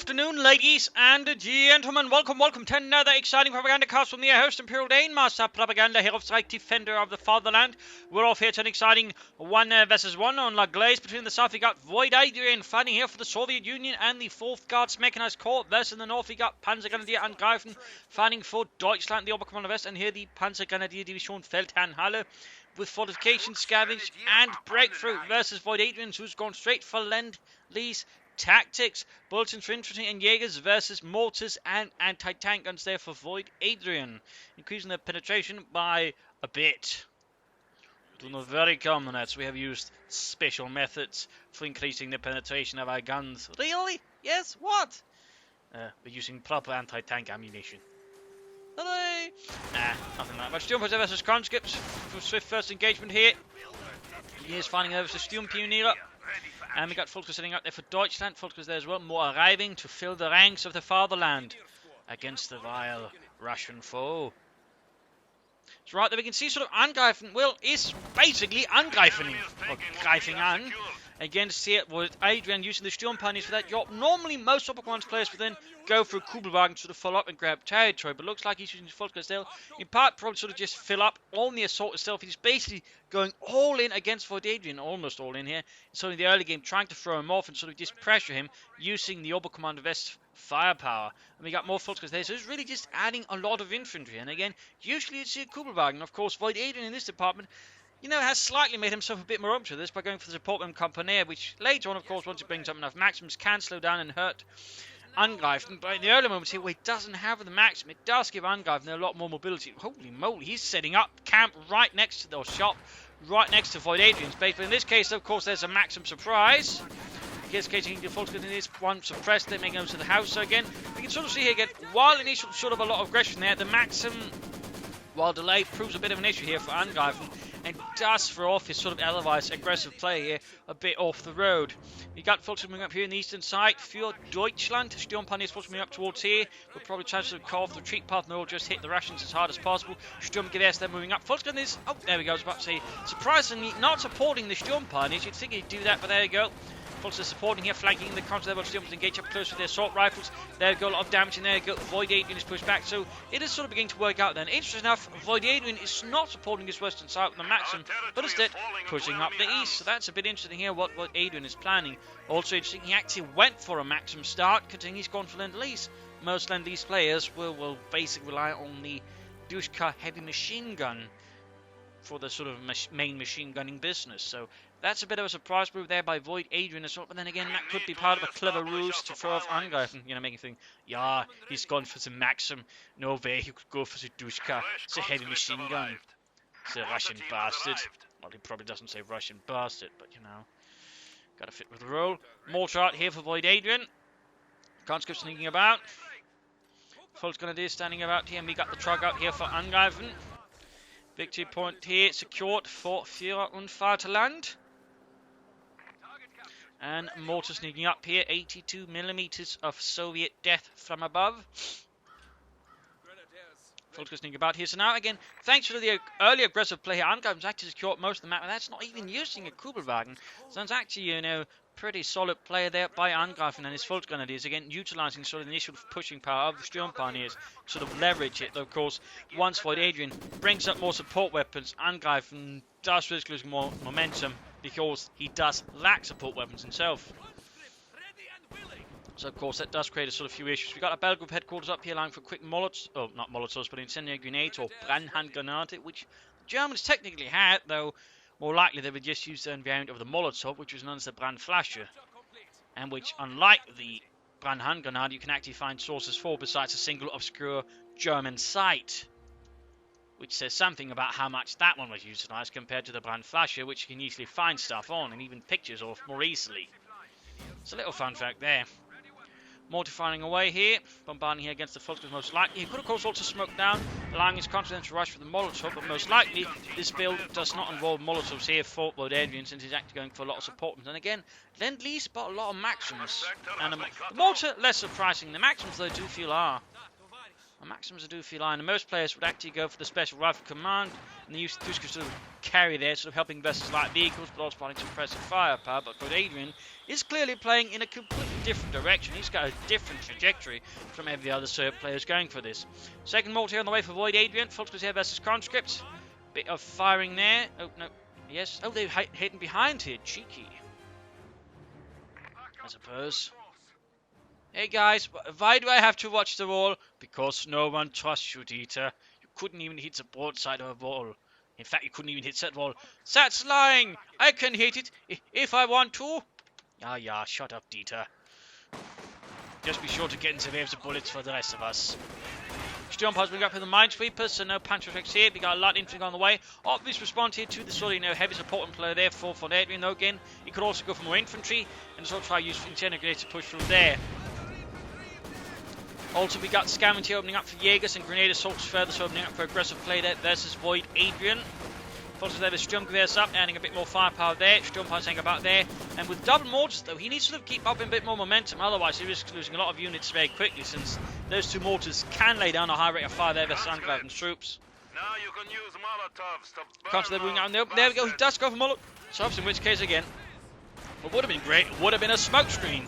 afternoon, ladies and gentlemen. Welcome to another exciting Propagandacast from the host Imperial Dane, Master Propaganda, here of Strike, Defender of the Fatherland. We're off here to an exciting 1 versus 1 on La Glace. Between the south, we got WoydAdrien fighting here for the Soviet Union and the 4th Guards Mechanized Corps. Versus in the north, we got Panzergrenadier Angreifen fighting for Deutschland, the Oberkommando West, and here the Panzergrenadier Division Feldherrnhalle with Fortification, Scavenge, and Breakthrough versus WoydAdrien, who's gone straight for Lend-Lease tactics. Bulletins for infantry and Jaegers versus mortars and anti-tank guns there for WoydAdrien, increasing their penetration by a bit. Do not very common as we have used special methods for increasing the penetration of our guns. Really? Yes? What? We're using proper anti-tank ammunition. Hooray! Nah, nothing like that. Sturmpanzer versus conscripts for swift first engagement here. Here's finding over to Sturmpioniere. And we got Volker setting up there for Deutschland. Volker's there as well. More arriving to fill the ranks of the fatherland against the vile Russian foe. So right there we can see sort of Angreifen, well, is basically Angreifen, or greifing an, against here WoydAdrien using the Sturmpaniers for that job. Normally most Oberkommando players would then go for a Kubelwagen to sort of follow up and grab territory, but looks like he's using Volker still. In part probably sort of just fill up on the assault itself. He's basically going all in against WoydAdrien, almost all in here. So in the early game trying to throw him off and sort of just pressure him using the Oberkommando West firepower. And we got more Volkers there, so it's really just adding a lot of infantry. And again, usually it's a Kubelwagen. Of course, WoydAdrien in this department, you know, has slightly made himself a bit more up to this by going for the support and Companier, which later on, of course, once it brings up enough Maxims, can slow down and hurt Angreifen. But in the early moments here, where he doesn't have the Maxim, it does give Angreifen a lot more mobility. Holy moly, he's setting up camp right next to the shop, right next to WoydAdrien's base. But in this case, of course, there's a Maxim surprise. In this case, the Volks in this one suppressed, they're making over to the house. So again, we can sort of see here again, while initial sort of a lot of aggression there, the Maxim, while delayed, proves a bit of an issue here for Angreifen, and does throw off his sort of otherwise aggressive play here a bit off the road. You got Volks moving up here in the eastern side for Deutschland. Sturmpaniers moving up towards here. We'll probably try to carve the retreat path and they'll just hit the Russians as hard as possible. Sturmgewehrs they're moving up. Volks is, oh, there we go, I was about to say, surprisingly not supporting the Sturmpaniers. You'd think he'd do that, but there you go. Volks is supporting here, flanking the counter level. Sturmpaniers engage up close with their assault rifles. There we go, a lot of damage in there. Go. WoydAdrien is pushed back, so it is sort of beginning to work out then. Interesting enough, WoydAdrien is not supporting his western side with the Maxim, but instead pushing up the east. So that's a bit interesting here what WoydAdrien is planning. Also interesting, he actually went for a Maxim start, considering he's gone for Lend-Lease. Most Lend-Lease players will basically rely on the Dushka heavy machine gun for the sort of main machine gunning business. So that's a bit of a surprise move there by WoydAdrien as well. But then again, that could be part of a clever ruse to throw off Angreifen. You know, making you think, yeah, he's gone for the Maxim. No way he could go for the Dushka. It's a heavy machine gun. It's a Russian bastard. Well, he probably doesn't say Russian bastard, but you know, gotta fit with the role. Mortar out here for WoydAdrien. Conscript sneaking about. Volksgrenadier standing about here, and we got the truck out here for Angreifen. Victory point here secured for Führer und Vaterland. And mortar sneaking up here, 82mm of Soviet death from above. Volker sneaking about here. So now again, thanks to the early aggressive play here, Angreifen's actually secured most of the map, and that's not even using a Kubelwagen. So that's actually, you know, pretty solid play there by Angreifen and his Volksgrenadiers, again utilising sort of the initial pushing power of the Sturmpaniers, sort of leverage it. Though of course, once WoydAdrien brings up more support weapons, Angreifen does risk losing more momentum because he does lack support weapons himself. So of course that does create a sort of few issues. We got a battle group headquarters up here allowing for quick Molotovs, oh not Molotovs, but incendiary grenades or Brandhandgranate, which the Germans technically had, though more likely they would just use the variant of the Molotov, which was known as the Brandflasche, and which, unlike the Brandhandgranate, you can actually find sources for besides a single obscure German site, which says something about how much that one was utilised compared to the Brandflasche, which you can easily find stuff on, and even pictures of more easily. It's a little fun fact there. Mortar firing away here, bombarding here against the Volkers most likely. He could of course also smoke down, allowing his confidence to rush for the Molotov, but most likely this build does not involve Molotovs here for WoydAdrien, since he's actually going for a lot of support. And again, Lend-Lease bought a lot of Maxims, and the mortar less surprising. The Maxims though do feel are. The Maxims do feel are, and most players would actually go for the Special Rifle Command, and they use Dushka sort of carry there, sort of helping vessels like vehicles, but also providing suppressive firepower. But WoydAdrien is clearly playing in a completely different direction. He's got a different trajectory from every other Serb players going for this. Second mortar here on the way for WoydAdrien. Fulters here versus Conscript. Bit of firing there. Oh, no. Yes. Oh, they're hidden behind here. Cheeky. I suppose. Hey guys, why do I have to watch the wall? Because no one trusts you, Dieter. You couldn't even hit the broadside of a wall. In fact, you couldn't even hit that wall. That's lying! I can hit it if I want to. Yeah, shut up, Dieter. Just be sure to get into waves of bullets for the rest of us. Sturmpower's bring up for the Minesweepers, so no punch effects here. We got a light infantry on the way. Obvious response here to the sort of, heavy support player there for WoydAdrien, though again, he could also go for more infantry and sort of try to use incendiary to push through there. Also, we got Scavenger opening up for Jaegers and Grenade Assaults further, so opening up for aggressive play there versus WoydAdrien. Also there with Sturmgewehrs up, adding a bit more firepower there. Sturmpower's hanging about there. And with double mortars, though, he needs to sort of keep up a bit more momentum. Otherwise, he risks losing a lot of units very quickly, since those two mortars can lay down a high rate of fire there versus Angreifen's troops. Now you can use Molotovs to Comes to the wing out in the open. There we go. He does go for Molotovs, in which case, again, what would have been great would have been a smoke screen.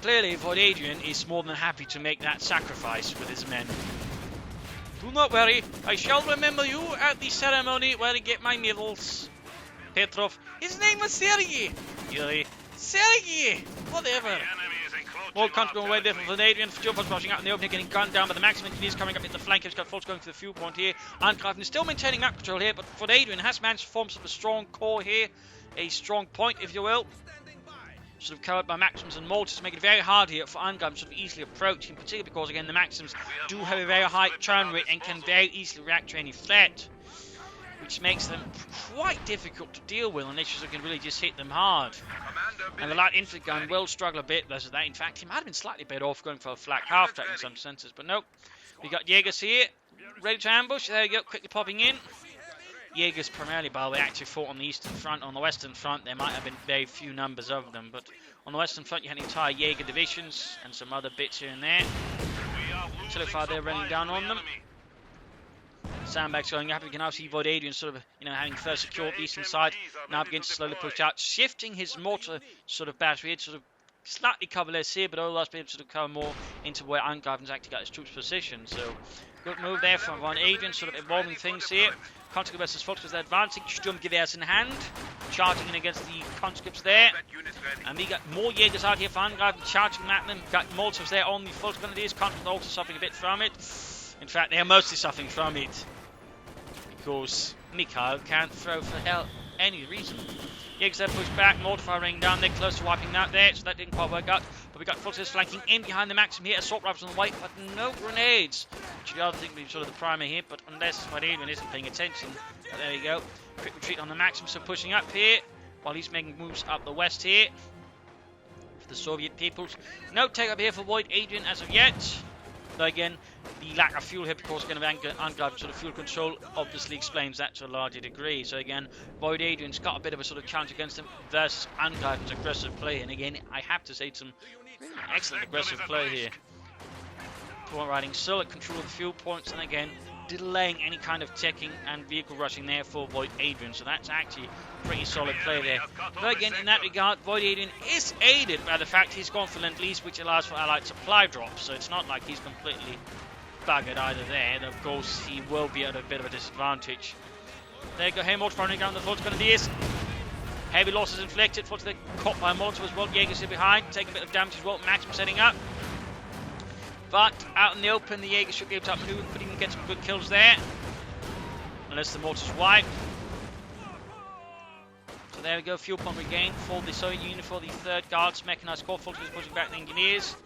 Clearly, WoydAdrien is more than happy to make that sacrifice with his men. Do not worry, I shall remember you at the ceremony where I get my medals. Petrov, his name was Sergei. Yuri, Sergei, whatever. More country away there from WoydAdrien. Sturmpower's rushing out in the opening, getting gunned down, but the Maxim engineers coming up in the flank. He's got Fultz going to the fuel point here. Angreifen is still maintaining map control here, but WoydAdrien has managed to form sort of a strong core here, a strong point, if you will. Sort of covered by Maxims and mortars to make it very hard here for Angreifen to sort of easily approach, in particular because, again, the Maxims do have a very high turn rate and can very easily react to any threat, which makes them quite difficult to deal with unless you can really just hit them hard. And the light infantry gun will struggle a bit versus that. In fact, he might have been slightly better off going for a flak half-track in some senses, but nope. We got Jaegers here, ready to ambush. There we go, quickly popping in. Jaegers primarily, by the way, actually fought on the eastern front. On the western front, there might have been very few numbers of them, but on the western front, you had entire Jaeger divisions and some other bits here and there. So far, they're running down on them. Sandbags going up. You can now see WoydAdrien sort of, having first secured the eastern side, now begins to slowly push out, shifting his mortar sort of battery, sort of slightly cover less here, but otherwise being able to sort of cover more into where Angreifen's actually got his troops positioned. So, good move there from WoydAdrien, sort of evolving things here. Conscript versus Fulters, they're advancing. Sturmgewehrs in hand, charging in against the conscripts there. And we got more Jaegers out here for Angreifen, charging at them. Got Molotovs there on the Fulters grenadiers. Conscript also suffering a bit from it. In fact, they're mostly suffering from it because Mikhail can't throw for hell any reason. Jaegers there pushed back, mortar fire raining down. They're close to wiping that there, so that didn't quite work out. But we got Fulters flanking in behind the Maxim here. Assault rifles on the way, but no grenades. Which the other thing would be sort of the primer here, but unless WoydAdrien isn't paying attention. But there you go. Quick retreat on the Maxim, so pushing up here while he's making moves up the west here for the Soviet peoples. No take up here for WoydAdrien as of yet. Though again, the lack of fuel here, because again, of Angreifen sort of fuel control obviously explains that to a larger degree. So again, WoydAdrien's got a bit of a sort of challenge against him versus Angreifen's aggressive play. And again, I have to say some excellent aggressive play here. Point riding solid control of the fuel points, and again, delaying any kind of teching and vehicle rushing there for WoydAdrien. So that's actually pretty solid play there. But again, in that regard, WoydAdrien is aided by the fact he's gone for Lend-Lease, which allows for allied supply drops. So it's not like he's completely buggered either there. And of course, he will be at a bit of a disadvantage. There you go, Haymort running down the Fulters grenadiers. Heavy losses inflicted. Fulters they're caught by a Molotov as well. Jaegers here behind, taking a bit of damage as well. Maxim setting up. But out in the open, the Jaegers should be able to outmaneuver, could even get some good kills there. Unless the mortar's wiped. So there we go, fuel pump regained for the Soviet Union for the 3rd Guards Mechanized Corps. Fulters pushing back the engineers.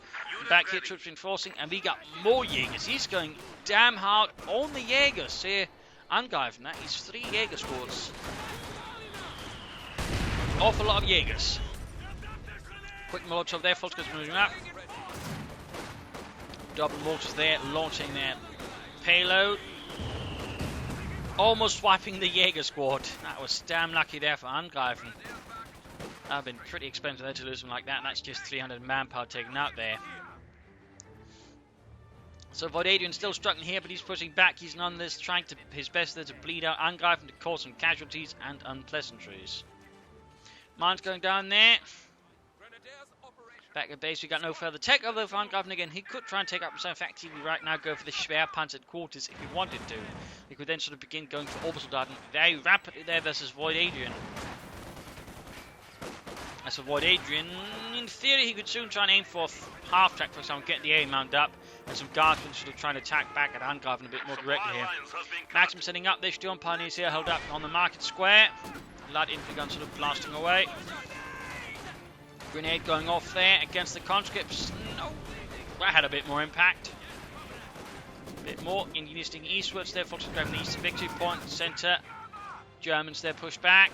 Back here, troops reinforcing, and we got more Jaegers. He's going damn hard on the Jaegers here. Angreifen, that is 3 Jaeger squads. Awful lot of Jaegers. Quick Molotov there, Fulters moving up. Double mortars there, launching their payload. Almost wiping the Jaeger squad. That was damn lucky there for Angreifen. That would have been pretty expensive there to lose them like that. That's just 300 manpower taken out there. So WoydAdrien's still struggling here, but he's pushing back. He's nonetheless trying to his best there to bleed out Angreifen to cause some casualties and unpleasantries. Mines going down there. Back at base, we got no further tech, although for Angreifen again, he could try and take up himself. In fact, he would right now go for the Schwerpanzered quarters if he wanted to. He could then sort of begin going for orbital darting very rapidly there versus WoydAdrien. As for WoydAdrien, in theory, he could soon try and aim for half track, for example, get the A mount up, and some guardsmen sort of trying to attack back at Angreifen a bit more directly here. Maxim setting up, their Sturm Pioneers here held up on the market square. Light infantry gun sort of blasting away. Grenade going off there against the conscripts. No, that had a bit more impact. A bit more. Engineers sticking eastwards there. Fox grabbing the eastern victory point. Centre. Germans there push back.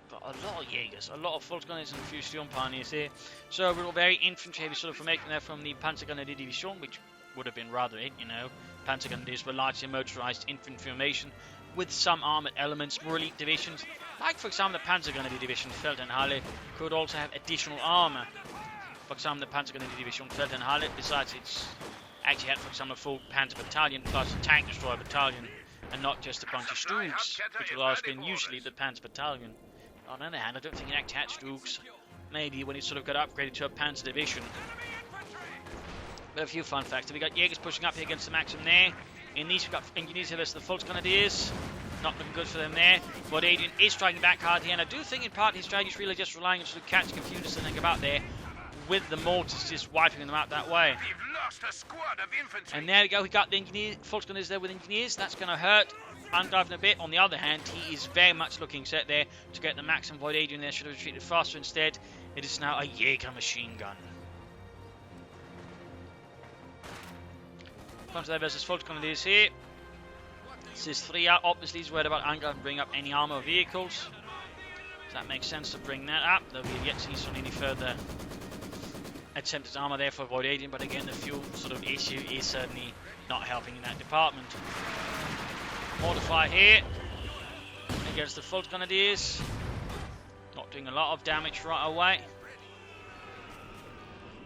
But a lot of Jaegers, a lot of Volksgunners and a few Sturm Pioneers here. So we're all very infantry heavy sort of formation there from the Panzergrenadier Division, which would have been rather it, you know. Panzergrenadiers were largely motorised infantry formation with some armoured elements, more elite divisions. Like, for example, the Panzergrenadier Division Feldherrnhalle could also have additional armour. For example, the Panzergrenadier Division Feldherrnhalle, besides it's actually had, for example, a full Panzer battalion plus a tank destroyer battalion, and not just a bunch of Stoogs, which will have been usually the Panzer battalion. On the other hand, I don't think it actually had Stoogs. Maybe when it sort of got upgraded to a Panzer division. But a few fun facts. We got Jaegers pushing up here against the Maxim there. In these, we've got Engineers here versus the Volksgrenadiers. Not looking good for them there. WoydAdrien is striking back hard here, and I do think in part his strategy is really just relying on sort of catch confuse and think about there, with the mortars just wiping them out that way. And there we go, we got the Engineers, Volksgrenadiers there with Engineers. That's going to hurt Angreifen a bit. On the other hand, he is very much looking set there to get the Maxim. WoydAdrien there should have retreated faster instead. It is now a Jaeger machine gun. Comes there versus Volksgrenadiers here. This is 3 out. Obviously, he's worried about Angreifen bring up any armor vehicles. So that makes sense to bring that up. Though we have yet to see any further attempted armor there for WoydAdrien. But again, the fuel sort of issue is certainly not helping in that department. Mortar fire here against the Volksgrenadiers. Not doing a lot of damage right away.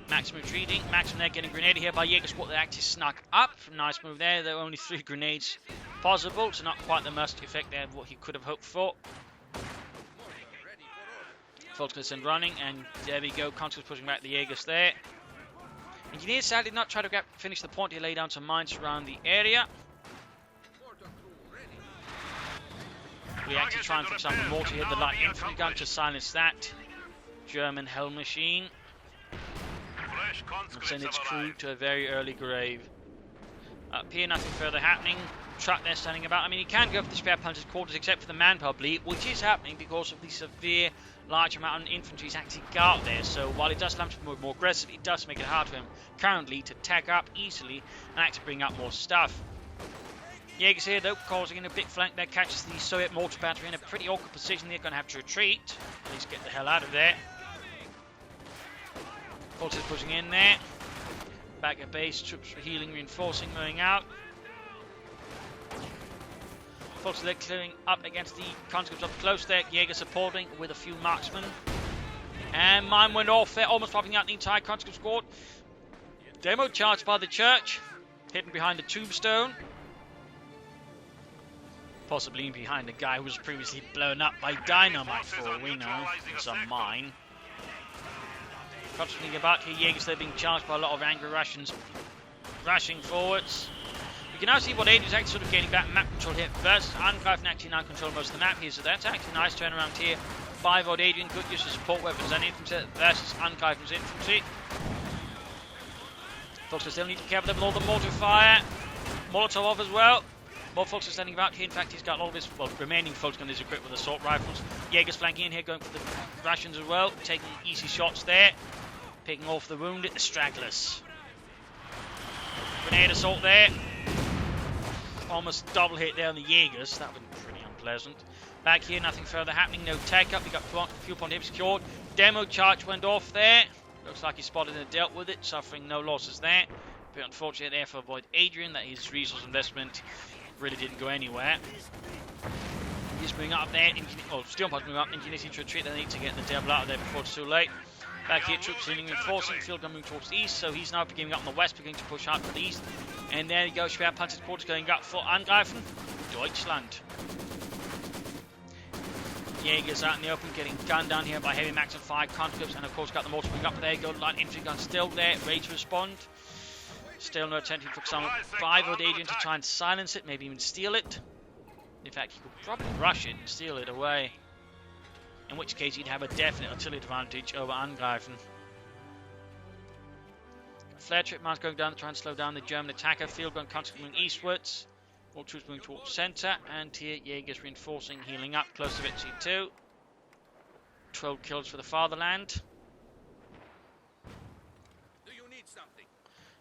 Maxim retreating. Maxim there getting grenaded here by Jaeger squad. They actually snuck up. Nice move there. There were only 3 grenades possible, so not quite the mercy effect there of what he could have hoped for. Volksgrenadiers send running, and there we go. Conscripts pushing back the Jaegers there. Engineers sadly did not try to finish the point. He laid down some mines around the area. We actually try and, for example, mortar here the light infantry gun to silence that German hell machine. And send its crew to a very early grave. Up here, nothing further happening. Truck there standing about. I mean, he can go for the spare punches quarters except for the manpower bleed, which is happening because of the severe large amount of infantry he's actually got there. So while it does allow him to be more aggressive, it does make it hard for him currently to tag up easily and actually bring up more stuff. Jaegers here, though, causing in a big flank there, catches the Soviet mortar battery in a pretty awkward position. They're going to have to retreat. At least get the hell out of there. Forces pushing in there. Back at base, troops for healing, reinforcing, moving out. Forces there clearing up against the conscripts up close there. Jaeger supporting with a few marksmen. And mine went off there, almost wiping out the entire conscript squad. Demo charged by the church, hidden behind the tombstone. Possibly behind a guy who was previously blown up by dynamite for all we know. It's a mine. Constantly about here, Jaegers they're being charged by a lot of angry Russians rushing forwards. You can now see WoydAdrien is actually sort of gaining back map control here first. Angreifen actually now control most of the map here, so that's actually a nice turnaround here by WoydAdrien. Good use of support weapons and infantry versus Angreifen's infantry. Folks still need to be careful with all the mortar fire. Molotov off as well. More folks are standing about here. In fact, he's got all of his remaining folks on his equipped with assault rifles. Jaegers flanking in here, going for the Russians as well, taking easy shots there. Picking off the wounded, the stragglers. Grenade assault there. Almost double hit there on the Jaegers. That would be pretty unpleasant. Back here, nothing further happening. No tech up. We got fuel point secured. Demo charge went off there. Looks like he spotted and dealt with it, suffering no losses there. But unfortunately there for WoydAdrien, that his resource investment really didn't go anywhere. He's moving up there. Still moving up. Engineers need to retreat. They need to get the devil out of there before it's too late. Back here, troops healing, reinforcing. Field gun moving towards the east, so he's now beginning up on the west, beginning to push out to the east. And there you go, Schwerpanzer quarters going up for Angreifen, Deutschland. Jaegers out in the open, getting gunned down here by heavy max and 5 conscripts, and of course got the mortar wing up. There you go, light infantry gun still there, ready to respond. Still no attention for some 5 WoydAdrien to try and silence it, maybe even steal it. In fact, he could probably rush it and steal it away. In which case he'd have a definite artillery advantage over Angreifen. Flare trip man's going down to try and slow down the German attacker. Field gun conscript moving eastwards. All troops moving towards centre, and here Jaegers reinforcing, healing up close to Victory 2. 12 kills for the fatherland. Do you need something?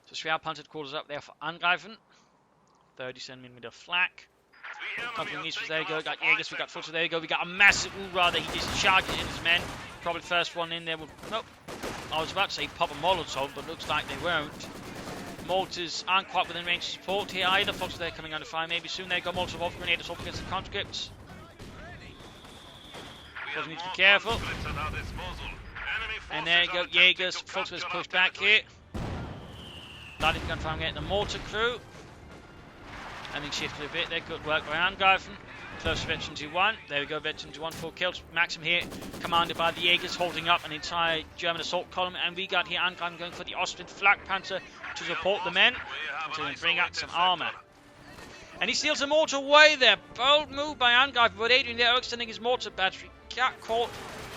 So Schwerpanzer quarters up there for Angreifen. 30cm flak. Coming eastwards, there you go. Got Jaegers, we got Fulcher, there you go. We got a massive Ura that he discharges in his men. Probably the first one in there will. Nope. I was about to say pop a Molotov, but looks like they won't. Mortars aren't quite within range of support here either. Fox there coming under fire maybe soon. There you go, Molotov off, grenade assault against the conscripts. Doesn't need to be careful. And there you go, Jaegers. Fox is pushed back here. Lighting gun fire getting the mortar crew. Having shifted a bit there, good work by Angreifen. Close to Veteran 2-1. There we go, Veteran 2-1, 4 kills. Maxim here, commanded by the Jaegers, holding up an entire German assault column. And we got here Angreifen going for the Austrian flak panzer to support the men until they bring out some armour. And he steals a mortar away there. Bold move by Angreifen. WoydAdrien there extending his mortar battery. Got caught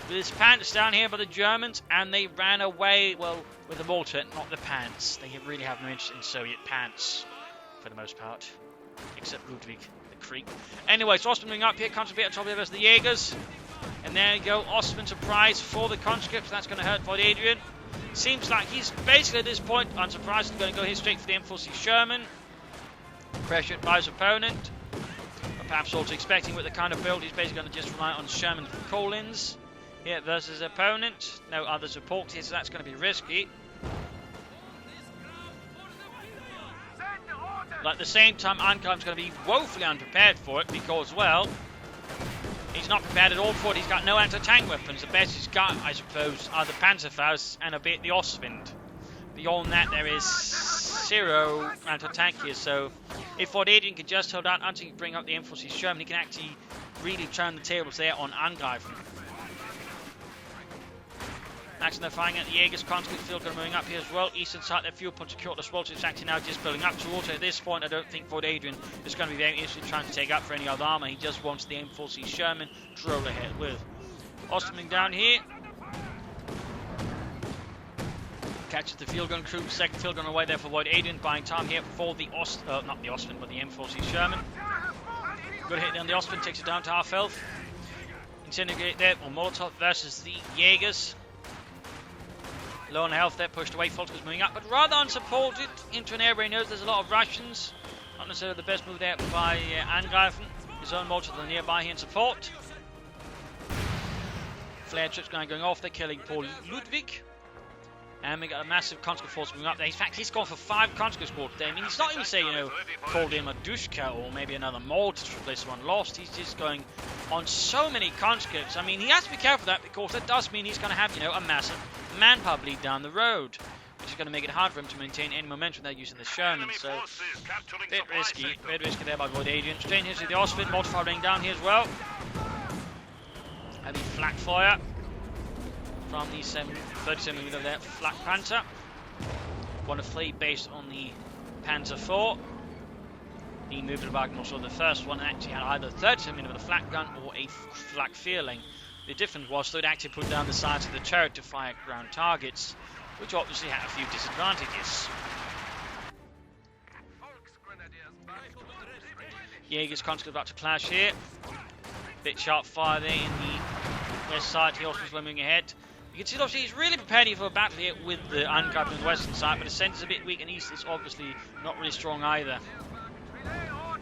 with his pants down here by the Germans, and they ran away, well, with the mortar, not the pants. They really have no interest in Soviet pants, for the most part. Except Ludwig the Creek. Anyway, so Ostman moving up here, comes a bit on top of the rest of the Jaegers. And there you go, Ostman surprise for the conscripts. That's going to hurt WoydAdrien. Seems like he's basically at this point, unsurprisingly, going to go here straight for the M4C Sherman. Pressured by his opponent. But perhaps also expecting with the kind of build, he's basically going to just rely on Sherman call-ins. Here versus his opponent. No other support here, so that's going to be risky. But at the same time, Angreifen's going to be woefully unprepared for it because, well, he's not prepared at all for it. He's got no anti-tank weapons. The best he's got, I suppose, are the Panzerfaust and a bit the Ostwind. Beyond that, there is 0 anti-tank here. So if WoydAdrien can just hold out until he can bring up the M4C Sherman, he can actually really turn the tables there on Angreifen. Action they're firing at the Jaegers, conscript field gun moving up here as well. Eastern side, their fuel punch secured as well, so it's actually now just building up towards it. At this point, I don't think WoydAdrien is going to be very interested in trying to take up for any other armour. He just wants the M4C Sherman to roll ahead with. Ostman down here. Catches the field gun crew, second field gun away there for WoydAdrien, buying time here for the not the Ostman, but the M4C Sherman. Good hit down the Ostman, takes it down to half health. Incendiate there, or Molotov versus the Jaegers. Low on health there, pushed away, Folker's moving up, but rather unsupported into an area where he knows there's a lot of Russians. Not necessarily the best move there by Angreifen. His own mortar to the nearby here in support. Flare trips going off, they're killing poor Ludwig. And we got a massive conscript force moving up there. In fact, he's gone for 5 conscript squads there. I mean, he's not even saying, called in a Dushka or maybe another mortar to replace the one lost. He's just going on so many conscripts. I mean, he has to be careful of that because that does mean he's going to have, a massive manpower bleed down the road, which is going to make it hard for him to maintain any momentum without using the Sherman. So, a bit risky there by WoydAdrien. Straight here to the Ostwind, mortar firing down here as well. Having flak fire from the 37mm of there, flak Panzer. One of 3 based on the Panzer IV. The Möbelwagen, also the first one, actually had either 37mm of the flak gun or a flak Vierling. The difference was that it actually put down the sides of the turret to fire ground targets, which obviously had a few disadvantages. Jaegers conscript about to clash here. Bit sharp fire there in the west side. He also is moving ahead. You can see obviously he's really preparing for a battle here with the Angreifen on the western side, but his centre's a bit weak and east is obviously not really strong either.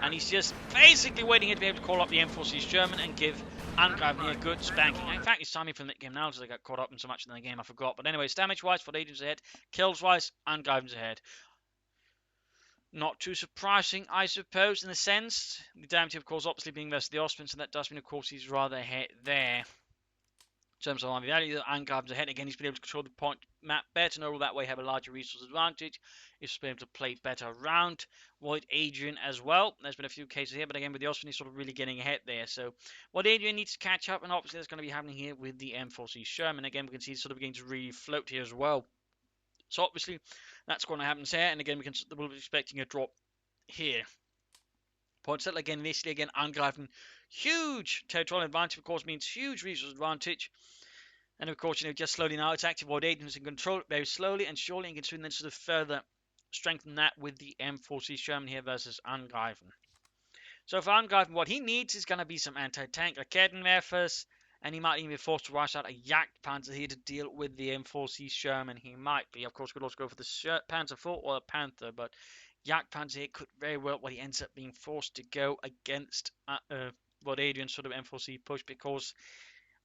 And he's just basically waiting here to be able to call up the M4C Sherman and give Angreifen here a good spanking. In fact, he's timing from the game now because I got caught up in so much in the game I forgot. But anyway, damage-wise, WoydAdrien's ahead. Kills-wise, Angreifen's ahead. Not too surprising, I suppose, in a sense. The damage, of course, obviously being versus the Ostman, so that does mean, of course, he's rather ahead there. terms of army value, Angreifen's ahead. Again, he's been able to control the point map better, and all that way have a larger resource advantage. He's been able to play better around WoydAdrien as well. There's been a few cases here, but again, with the Austrian, he's sort of really getting ahead there. So WoydAdrien needs to catch up, and obviously that's going to be happening here with the M4C Sherman. Again, we can see he's sort of beginning to really float here as well. So obviously, that's going to happen there, and again, we'll be expecting a drop here. Point settle again, initially again, Angreifen, huge territorial advantage, of course, means huge resource advantage. And of course, just slowly now, it's active WoydAdrien is in control very slowly and surely, and can soon then sort of further strengthen that with the M4C Sherman here versus Angreifen. So for Angreifen, what he needs is going to be some anti-tank Raketenwerfers, and he might even be forced to rush out a Jagdpanzer here to deal with the M4C Sherman. He might be. Of course, could also go for the Panzer IV or the Panther, but Jagdpanzer here could very well, he ends up being forced to go against WoydAdrien's sort of M4C push, because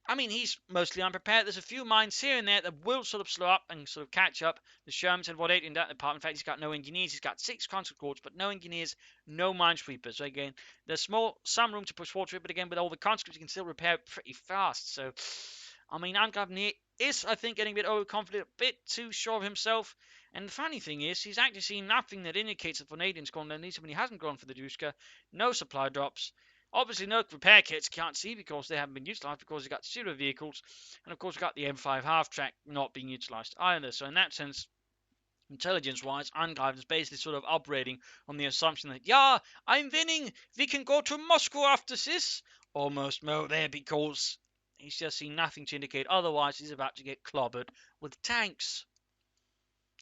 I mean, he's mostly unprepared. There's a few mines here and there that will sort of slow up and sort of catch up. The Shermans and WoydAdrien in that department. In fact, he's got no engineers. He's got 6 constant corps, but no engineers, no minesweepers. So again, there's some room to push forward to it, but again, with all the conscripts, you can still repair it pretty fast. So, I mean, Angreifen here is, I think, getting a bit overconfident, a bit too sure of himself. And the funny thing is, he's actually seen nothing that indicates that WoydAdrien's gone down these when he hasn't gone for the Duska. No supply drops. Obviously, no repair kits, can't see because they haven't been utilised, because he's got 0 vehicles. And of course, we've got the M5 half-track not being utilised either. So in that sense, intelligence-wise, Angreifen is basically sort of operating on the assumption that, yeah, I'm winning, we can go to Moscow after this. Almost no there, because he's just seen nothing to indicate otherwise. He's about to get clobbered with tanks.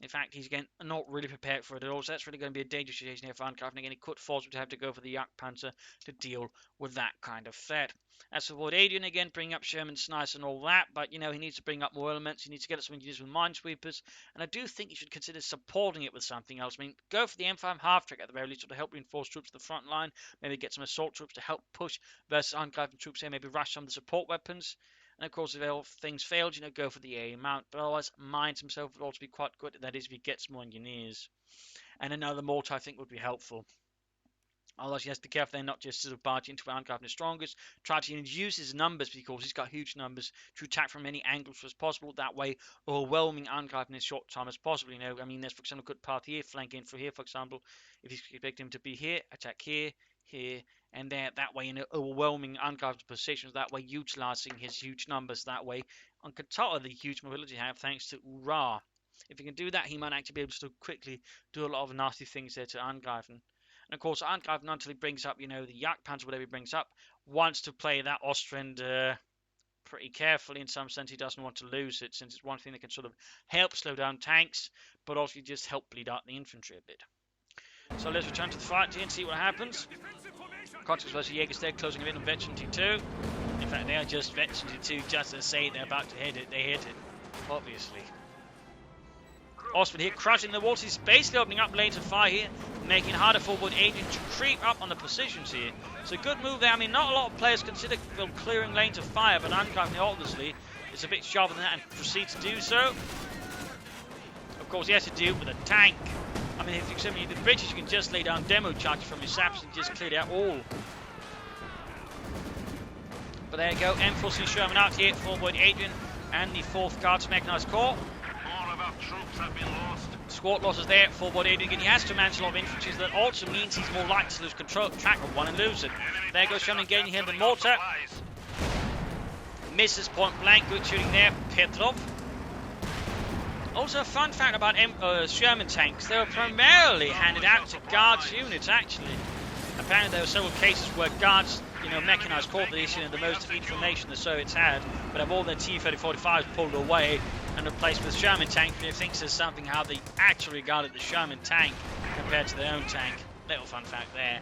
In fact, he's again not really prepared for it at all, so that's really going to be a dangerous situation here for Angreifen. Again, he could force him to have to go for the Jagdpanzer to deal with that kind of threat. As for WoydAdrien, again, bringing up Sherman's nice and all that, but, he needs to bring up more elements. He needs to get some engineers with minesweepers, and I do think he should consider supporting it with something else. I mean, go for the M5 half-track at the very least to help reinforce troops to the front line, maybe get some assault troops to help push versus Angreifen troops here, maybe rush some of the support weapons. And of course, if all things failed, go for the A mount. But otherwise, mines himself would also be quite good. That is, if he gets more engineers. And another mortar, I think, would be helpful. Otherwise, he has to be careful they're not just sort of barging into where Angreifen is strongest. Try to use his numbers, because he's got huge numbers, to attack from many angles as possible. That way, overwhelming Angreifen in as short time as possible. I mean, there's, for example, a good path here, flank in through here, for example. If he's expecting him to be here, attack here, here, and there, that way, overwhelming Angreifen's positions, that way, utilising his huge numbers, that way, on top of the huge mobility he has, thanks to Ura. If he can do that, he might actually be able to quickly do a lot of nasty things there to Angreifen. And of course, Angreifen, until he brings up, the Jagdpanzer, whatever he brings up, wants to play that Austrian pretty carefully. In some sense, he doesn't want to lose it, since it's one thing that can sort of help slow down tanks, but also just help bleed out the infantry a bit. So let's return to the fight here and see what happens. Conscripts versus Jaegers there, closing a bit on Vet 72. In fact, they are just Vet 72, just to say they're about to hit it. They hit it, obviously. Austrian here, crushing the walls. He's basically opening up lanes of fire here, making it harder for WoydAdrien to creep up on the positions here. So good move there. I mean, not a lot of players consider clearing lanes of fire, but Angreifen obviously is a bit sharper than that and proceeds to do so. Of course, he has to deal with a tank. I mean, if you the British, you can just lay down demo charges from your saps and just clear it out all. But there you go, M4C Sherman out here for WoydAdrien and the 4th Guards Mechanized Corps. All of our troops have been lost. Squad losses there for WoydAdrien. He has to manage a lot of infantry, so that also means he's more likely to lose track of one and lose it. There goes Sherman gaining here the mortar. Misses point blank, good shooting there, Petrov. Also, a fun fact about Sherman tanks, they were primarily handed out to Guards units, actually. Apparently, there were several cases where Guards, mechanized corps that issued the most information the Soviets had, but have all their T-3045s pulled away and replaced with Sherman tanks. And it thinks there's something how they actually regarded the Sherman tank compared to their own tank. Little fun fact there.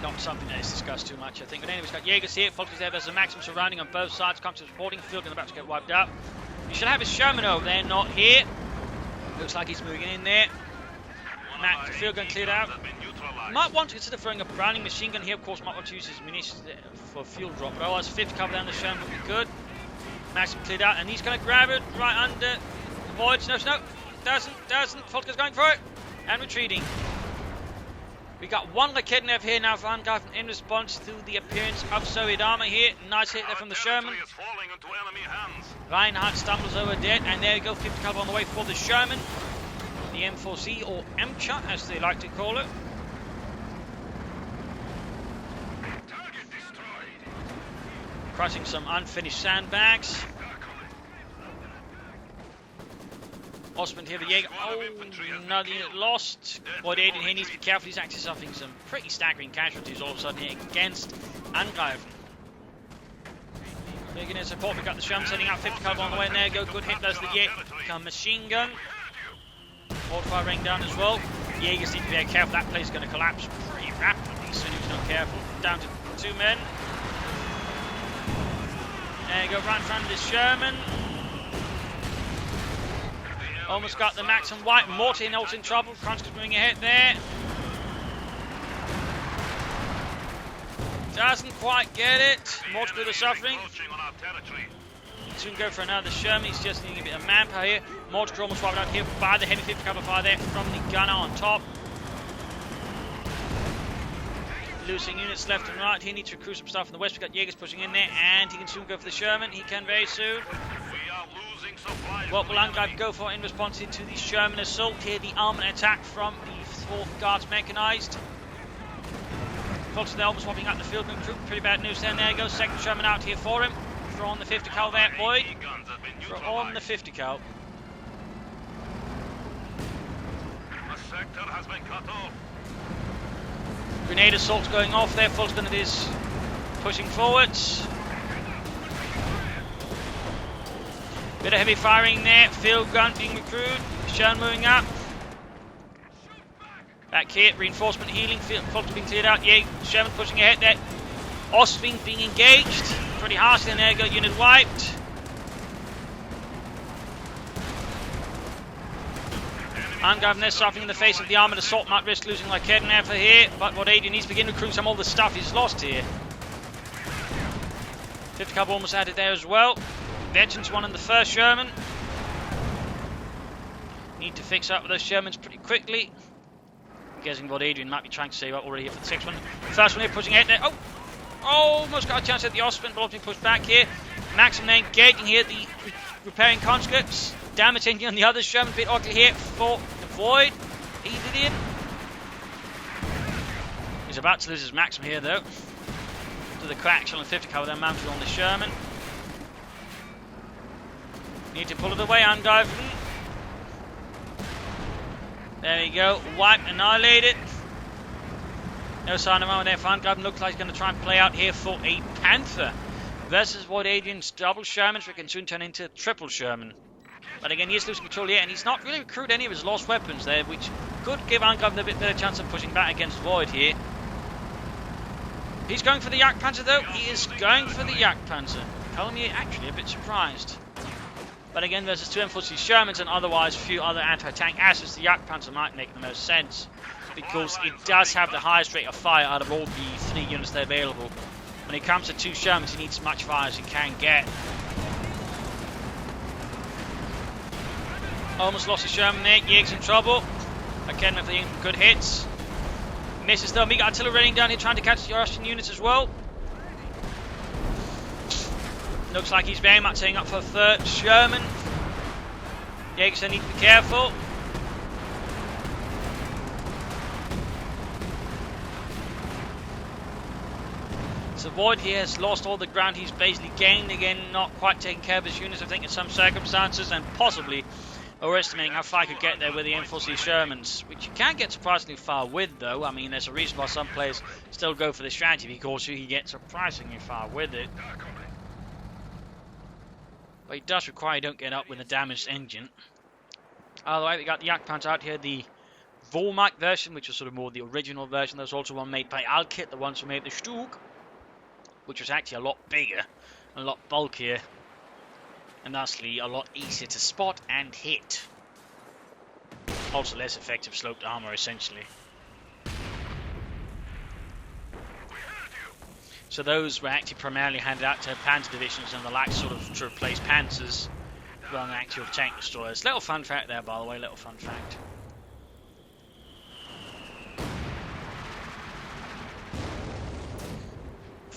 Not something that is discussed too much, I think. But anyway, we've got Jaegers here, focus there. There's a maximum surrounding on both sides. Comes to supporting field and about to get wiped out. You should have his Sherman over there, not here. Looks like he's moving in there. The field gun cleared out. Might want to consider throwing a Browning machine gun here. Of course, might want to use his munitions for fuel drop. But otherwise, 5th cover down the Sherman would be good. Maximum cleared out, and he's going to grab it right under the voids. No, doesn't. Volker's going for it and retreating. We got one Raketnev here now for Angreifen in response to the appearance of Soviet armor here. Nice hit there from the Sherman. Is falling into enemy hands. Reinhardt stumbles over dead, and there we go, 50 caliber on the way for the Sherman. The M4C, or MCHA as they like to call it. Target destroyed. Crossing some unfinished sandbags. Osmond here, the Jaeger. Oh, another unit lost. WoydAdrien here needs to be careful. He's actually suffering some pretty staggering casualties all of a sudden here against Angreifen. Big in support. We've got the Sherman sending out 50 caliber on the way, and there you go. Good hit. There's the Jaeger machine gun. Mortar ring down as well. Jaegers need to be very careful. That place is going to collapse pretty rapidly, so he's not careful. Down to 2 men. There you go, right in front of this Sherman. Almost got the Max and White. Morty also in trouble. Kronska's moving ahead there. Doesn't quite get it. Morty with the suffering. Soon go for another Sherman. He's just needing a bit of manpower here. Mortar almost wiped out here by the heavy 50 cover fire there from the gunner on top. Losing units left and right. He needs to recruit some stuff from the west. We've got Jaegers pushing in there, and he can soon go for the Sherman. He can very soon. What will Angreifen go for in response to the Sherman assault here? The armament attack from the 4th Guards Mechanized. Folks, they're almost swapping out the field gun group. Pretty bad news then. There goes second Sherman out here for him. Throw on the 50 cal there, Void. Throw on the 50 cal. The sector has been cut off. Grenade assaults going off there. Full gun it is pushing forwards. Bit of heavy firing there. Field gun being recruited. Sherman moving up. Back here, reinforcement healing. Full gun being cleared out. Yeah, Sherman pushing ahead there. Ostwing being engaged. Pretty harshly, and there you go, unit wiped. Angreifen there suffering in the face of the armoured assault, might risk losing like Raketnev here, but WoydAdrien needs to begin recruiting some of the stuff he's lost here. 50 caliber almost added there as well. Veterans one in the first Sherman. Need to fix up with those Shermans pretty quickly. I'm guessing WoydAdrien might be trying to save up already here for the 6th one. The first one here pushing ahead there. Oh! Almost got a chance at the Ostwind, but being pushed back here. Maxim then engaging here the repairing conscripts. Damage engine on the other Sherman, bit ugly here for the Void. Adrien. He's about to lose his Maxim here though. To the crack shell and 50 cover then mounted on the Sherman. Need to pull it away, Angreifen. There we go. Wipe, annihilated. No sign of armor there for Angreifen. Looks like he's going to try and play out here for a Panther versus WoydAdrien's double Shermans, which can soon turn into triple Sherman. But again, he is losing control here, and he's not really recruited any of his lost weapons there, which could give Angreifen a bit better chance of pushing back against Void here. He's going for the Jagdpanzer though. He is going for the Jagdpanzer. Colin here actually a bit surprised. But again, versus 2 M4C Shermans and otherwise a few other anti-tank assets, the Jagdpanzer might make the most sense, because it does have the highest rate of fire out of all the 3 units that are available. When it comes to 2 Shermans, he needs as much fire as he can get. Almost lost his Sherman there. Jaeg's in trouble. Again, with the good hits. Misses though. Mega artillery raining down here, trying to catch the Russian units as well. Looks like he's very much setting up for a 3rd Sherman. Jaegers need to be careful. So Void here has lost all the ground he's basically gained. Again, not quite taking care of his units, I think, in some circumstances, and possibly overestimating how far he could get there with the M4C Shermans, which you can get surprisingly far with, though. I mean, there's a reason why some players still go for this strategy, because you can get surprisingly far with it. But it does require you don't get up with a damaged engine. Otherwise, we got the Jagdpanzer out here, the Volmach version, which was sort of more the original version. There's also one made by Alkit, the ones who made the Stug, which was actually a lot bigger, a lot bulkier, and thusly a lot easier to spot and hit. Also less effective sloped armor, essentially. So those were actually primarily handed out to Panzer divisions and the like, sort of to replace Panzers rather than actual tank destroyers. Little fun fact there, by the way, little fun fact.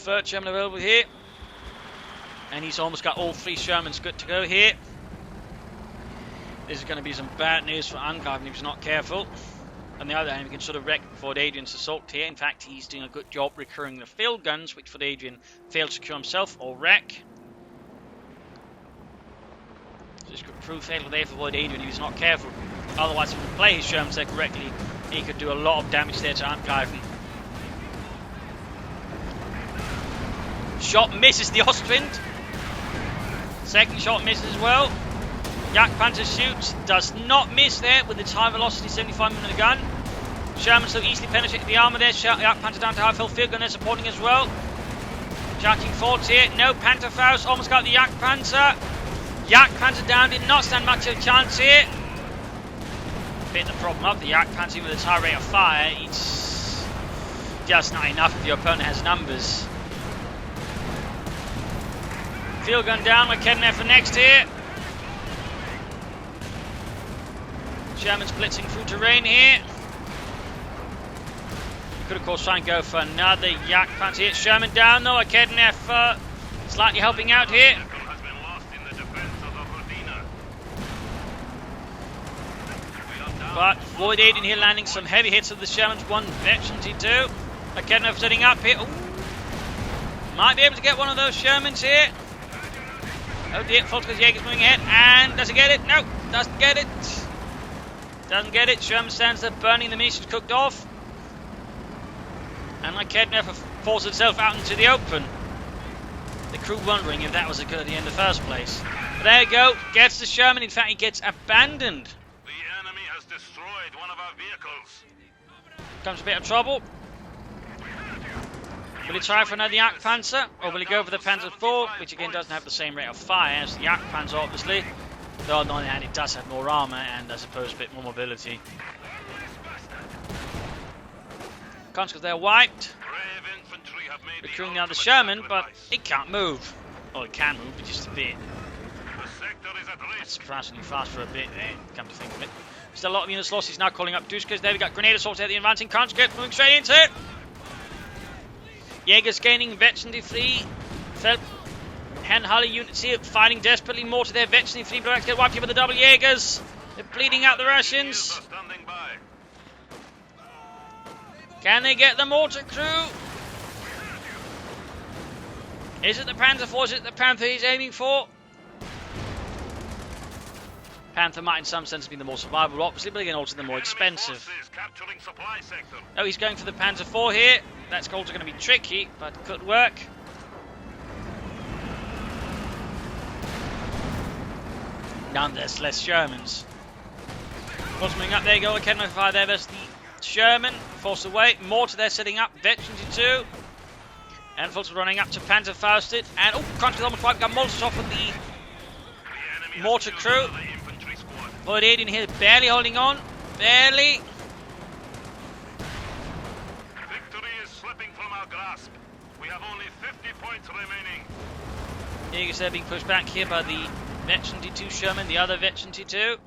third Sherman available here. And he's almost got all 3 Shermans good to go here. This is going to be some bad news for Angreifen if he's not careful. On the other hand, we can sort of wreck WoydAdrien's assault here. In fact, he's doing a good job recurring the field guns, which WoydAdrien failed to secure himself or wreck. So this could prove fatal there for WoydAdrien if he's not careful. Otherwise, if he can play his Shermans there correctly, he could do a lot of damage there to Angreifen. Shot misses the Ostwind. Second shot misses as well. Jagdpanzer shoots, does not miss there with its high velocity 75mm gun. Sherman so easily penetrated the armour there. Jagdpanzer down to high field gun there supporting as well. Charging forwards here. No Panzerfaust, almost got the Jagdpanzer. Jagdpanzer down, did not stand much of a chance here. Bit the problem up, the Jagdpanzer with its high rate of fire, it's just not enough if your opponent has numbers. Field gun down, we're getting there for next here. Sherman's blitzing through terrain here. You could of course try and go for another Jagdpanzer here. Sherman down though, Kedneff slightly helping out here. But WoydAdrien here landing some heavy hits of the Shermans. 1 veteran T2. Kedneff setting up here. Ooh. Might be able to get one of those Shermans here. Oh dear, Volkskriegsjäger's moving ahead. And does he get it? No, doesn't get it. Doesn't get it. Sherman stands there burning the munitions cooked off. And Kedneff forced itself out into the open. The crew wondering if that was a good idea in the first place. But there you go. Gets the Sherman. In fact, he gets abandoned. The enemy has destroyed one of our vehicles. Comes a bit of trouble. Will he try for another Jagdpanzer? Or will he go for the Panzer IV, which again doesn't have the same rate of fire as the Jagdpanzer, obviously. Though on the other hand, it does have more armour and I suppose a bit more mobility. Conscripts they're wiped. Recruiting the other Sherman, but it can't move. Well, it can move, but just a bit. That's surprisingly fast for a bit there, come to think of it. Still a lot of units lost. He's now calling up Duskers. There we got grenade assault at the advancing conscript, moving straight into it. Jägers gaining veteran free. Handhalle units here fighting desperately more to their veteran free. But get wiped here by the double Jägers. They're bleeding out the Russians. Can they get the mortar crew? Is it the Panzer IV? Is it the Panther he's aiming for? Panther might in some sense be the more survivable, obviously, but again also the more expensive. Oh, he's going for the Panzer IV here. That's also going to be tricky, but could work. Nonetheless, less Shermans. What's moving up? There you go. Academy fire there. There's the Sherman. Forced away. Mortar there setting up. Veteran T2. And Fulton running up to Panzerfausted. And, oh, Conscript almost wiped. Got Molotov with the mortar crew. WoydAdrien here barely holding on. Barely. Victory is slipping from our grasp. We have only 50 points remaining. Jägers there being pushed back here by the veteran T2 Sherman, the other veteran T2.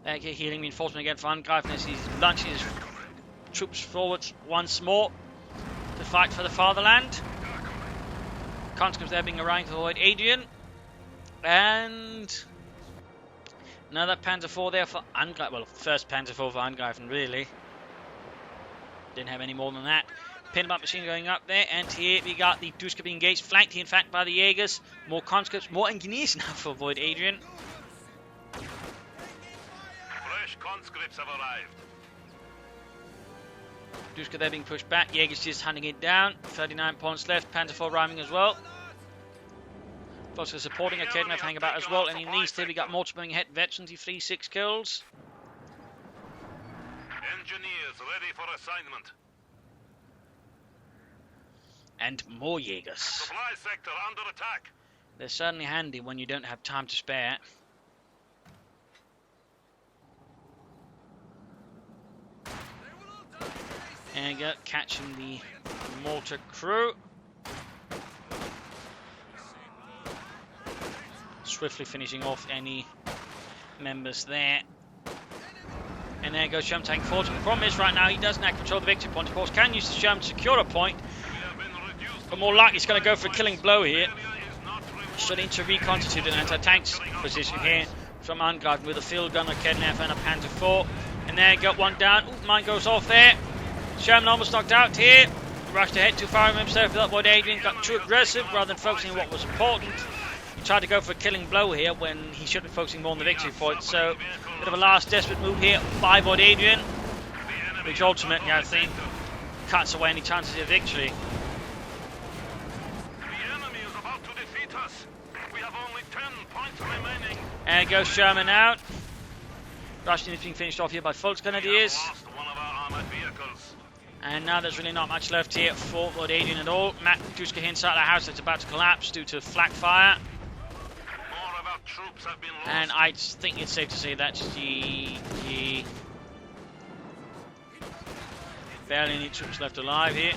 There, healing reinforcement again for Angreifen as he's launching his troops forwards once more to fight for the fatherland. Conscripts there being arrived for WoydAdrien. And another Panzer IV there for Angreifen. Well, first Panzer IV for Angreifen, really. Didn't have any more than that. Pin-up machine going up there, and here we got the Dusker being engaged, flanked here in fact by the Jägers. More conscripts, more engineers now for WoydAdrien. Fresh conscripts have arrived. Dusker there being pushed back, Jägers just hunting it down. 39 points left, Panzer IV rhyming as well. Dusker supporting Academy hanging about as well, and in the east here we got Mortar moving ahead, veterans, 3-6 kills. Engineers ready for assignment. And more Jägers. Supply sector under attack. They're certainly handy when you don't have time to spare. And go catching the mortar crew. Swiftly finishing off any members there. And there goes Sherman taking forward. The problem is right now he doesn't have control of the victory point. Of course, can use the Sherman to secure a point. But more likely, he's going to go for a killing blow here. Starting to reconstitute an anti-tanks position here from Angreifen with a field gun, a Kednef and a Panzer IV. And there, got one down. Ooh, mine goes off there. Sherman almost knocked out here. Rushed ahead too far himself. That WoydAdrien got too aggressive rather than focusing on what was important. He tried to go for a killing blow here when he should be focusing more on the victory point. So, bit of a last desperate move here by WoydAdrien, which ultimately, I think, cuts away any chances of victory. And goes Sherman out. Russian is being finished off here by Fultz Grenadiers. And now there's really not much left here for WoydAdrien at all. Matt Duska here inside the house that's about to collapse due to flak fire. And I think it's safe to say that's GG. Barely any troops left alive here.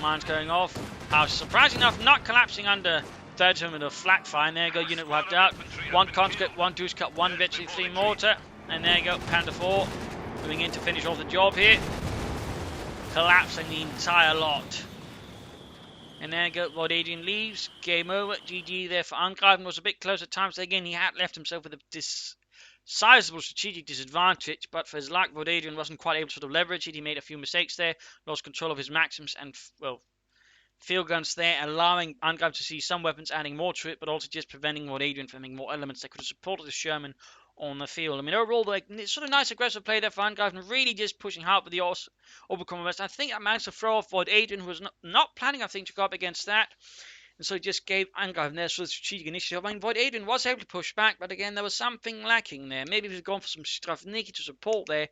Mine's going off. House, surprisingly enough, not collapsing under third term with a flak fire. And there you go, unit wiped out. One conscript, one Duska, one victory, 3 mortar. And there you go, Panda 4 moving in to finish off the job here. Collapsing the entire lot. And there you go, WoydAdrien leaves. Game over. GG there for Angreifen. Was a bit close at times. Again, he had left himself with a sizable strategic disadvantage, but for his luck, WoydAdrien wasn't quite able to sort of leverage it. He made a few mistakes there, lost control of his Maxims and, well, field guns there, allowing Angreifen to see some weapons, adding more to it, but also just preventing WoydAdrien from having more elements that could have supported the Sherman on the field. I mean, overall, like, it's sort of nice aggressive play there for Angreifen, really just pushing hard with the overcome West. I think I managed to throw off WoydAdrien, who was not planning, I think, to go up against that. And so it just gave Angreifen their sort of strategic initiative. I mean, WoydAdrien was able to push back, but again, there was something lacking there. Maybe if he'd gone for some Strafniki to support there,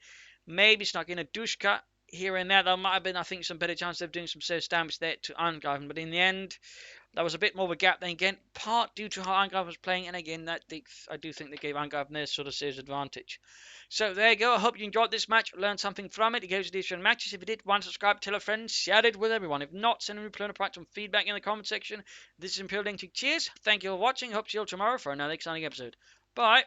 maybe snuck in a Dushka here and there might have been, I think, some better chance of doing some serious damage there to Angreifen. But in the end, there was a bit more of a gap then again, part due to how Angreifen was playing, and again, I do think they gave Angreifen their sort of serious advantage. So there you go. I hope you enjoyed this match, learned something from it. It goes to these matches. If you did, one, subscribe, tell a friend, share it with everyone. If not, send me some feedback in the comment section. This is Imperial Link. Cheers. Thank you for watching. Hope to see you all tomorrow for another exciting episode. Bye.